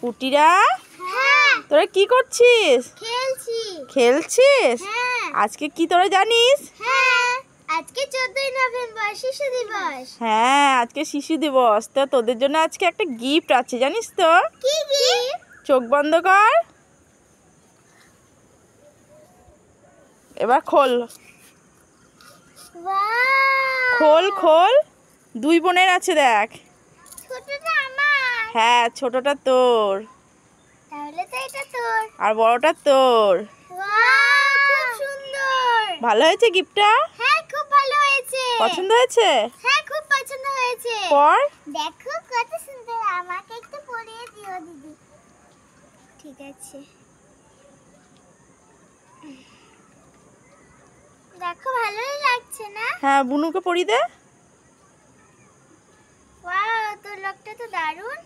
পুটিরা হ্যাঁ তোরা কি করছিস? খেলছি। খেলছিস? হ্যাঁ আজকে কি তোরা জানিস? হ্যাঁ আজকে 14ই নভেম্বর শিশু দিবস। হ্যাঁ, আজকে শিশু দিবস। তো তোদের জন্য আজকে একটা গিফট আছে, জানিস তো? কি গিফট? চোখ বন্ধ কর, এবার খোল। ওয়াও খোল খোল, দুই বোনের আছে দেখ। ছোটটা আমার। হ্যাঁ, ছোটটা তোর তাহলে তো এটা তোর। আর বড়টা তোর। ওয়াও খুব সুন্দর। ভালো হয়েছে গিফটটা? হ্যাঁ খুব ভালো হয়েছে। পছন্দ হয়েছে? হ্যাঁ খুব পছন্দ হয়েছে। পর। দেখো কত সুন্দর, আমাকে একটু পরিয়ে দিও দিদি। ঠিক আছে, দেখো ভালোই লাগছে না? হ্যাঁ, বুনুকে পরিয়ে দে। ওয়াও তোর লোকটা তো দারুণ।